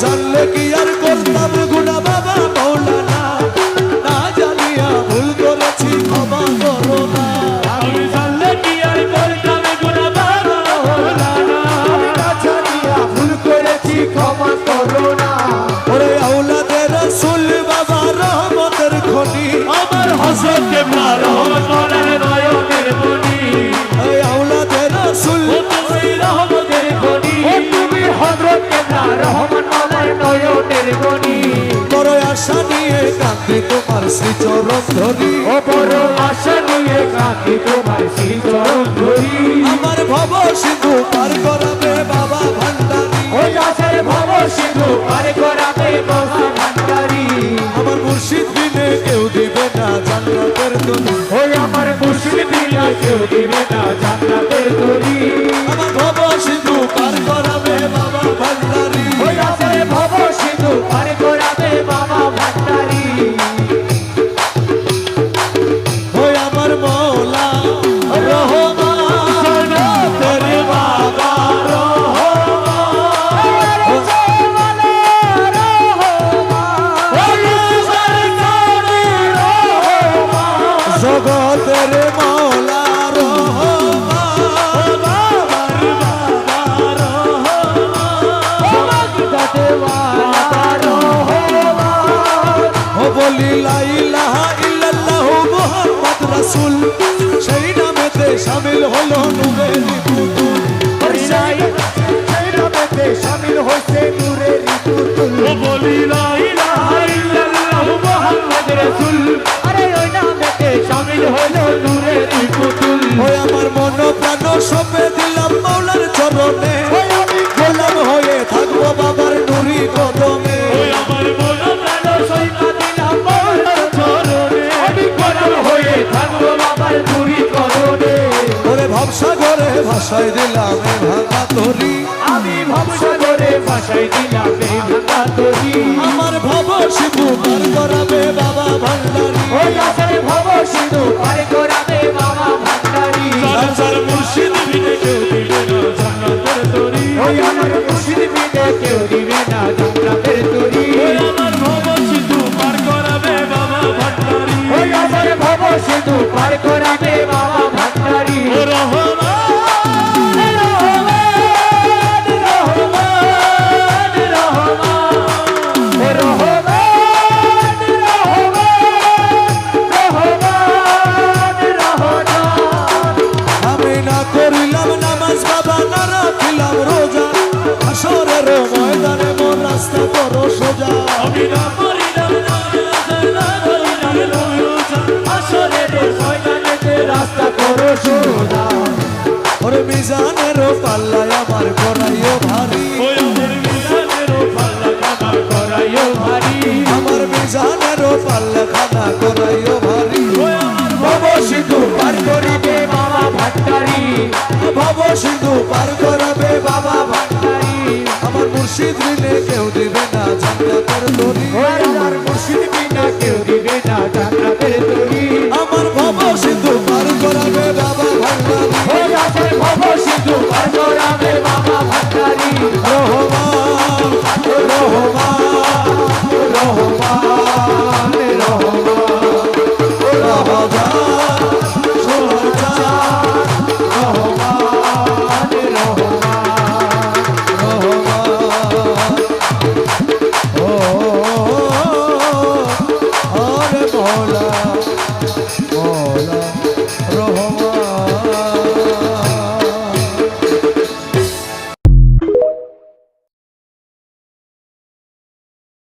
জানলে কি আর করতাম গুনা বাবা মৌলানা, না জানিয়া ভুল করেছি ক্ষমা করো না। আমি জানলে কি আর করতাম গুনাহ বাবা মওলানা, আমি না জানিয়া ভুল করেছি ক্ষমা করো না। ওরে আওলাদে রাসূল বাবা রহমতের খনি, আমার হযরত কেবলা রহমতের নয়নের মনি, এই আওলাদে রাসূল ও তুমি রহমতের খনি, ও তুমি হযরত কেবলা রহমতের নয়নের মনি। বড় আশা নিয়ে কাঁদি তোমার শ্রীচরণ ধরি, ও বড় আশা নিয়ে কাঁদি তোমার শ্রীচরণ ধরি। আমার ভব সিন্ধু পার করাবে বাবা ভান্ডারী, ওই আশার ভব সিন্ধু পার করাবে বাবা ভান্ডারী। আমার মুর্শিদ বিনে কেউ দিবে না জান্নাতের তরি, ওই আমার মুর্শিদ বিনা কেউ দিবে না জান্নাতের তরি। আমার ভব সিন্ধু পার করাবে বাবা ভান্ডারী, ওই আশার ভব সিন্ধু পার করাবে বাবা ভান্ডারী। ওই আমার মৌলা রহমান তোর বাবা জগতের মৌলা রহমান, ও বলি লা ইলাহা ইল্লাল্লাহু মুহাম্মদ রাসূল, সেই নামেতে শামিল হলো নূরের পুতুল, শামিল হয়েছে নূরের পুতুল। ও বলি লা ইলাহা ইল্লাল্লাহু মুহাম্মদ রাসূল, আরে ওই নামেতে শামিল হলো নূরের পুতুল। ওই আমার মন প্রাণ সঁপে দিলাম মাওলার চরণে, আমি গোলাম হয়ে থাকবো বাবার নুরি কদমে। ওই আমার মন প্রাণ সইপা দিলাম মাওলার চরণে, আমি গোলাম হয়ে থাকবো বাবার নূরি কদমে। ওরে ভবসাগরে ভাসায় দিলাম এ ভাঙা তরি, আমি ভবসাগরে ভাসাই দিলাম এই ভাঙা তরি। আমার ভব সিন্ধু পার করাবে বাবা ভান্ডারী, ওই আশার ভব সিন্ধু পার করাবে বাবা ভান্ডারী। যার মুর্শিদ বিনে কেউ দিবে না জান্নাতের তরি, ওই আমার মুর্শিদ বিনে কেউ দিবে না জান্নাতের তরি। ওই আমার ভব সিন্ধু পার করাবে বাবা ভান্ডারী, ওই আমার ভব সিন্ধু পার করাবে বাবা ভান্ডারী। ও রহমান আমি না করিলাম নামাজ বাবা না রাখিলাম রোজা, আসরের ময়দানে মোর রাস্তা করো সোজা, আমি না করিলাম নামাজ না রাখিলাম রোজা, আসরের ময়দানেতে রাস্তা করো সোজা। ওরে মিজানেরও পাল্লায় আমার করাইও ভারী, ওই আমার মিজানেরও পাল্লা খানা করাইও ভারী। আমার মিজানেরও পাল্লা খানা করাইও ভারী, ভব সিন্ধু পার করিবে বাবা ভান্ডারী, ভব সিন্ধু পার করাবে বাবা ভান্ডারী। আমার মুর্শিদ বিনে কেউ দিবে না জান্নাতের তরি, ওই আমার মুর্শিদ বিনা কেউ দিবে না জান্নাতের তরি।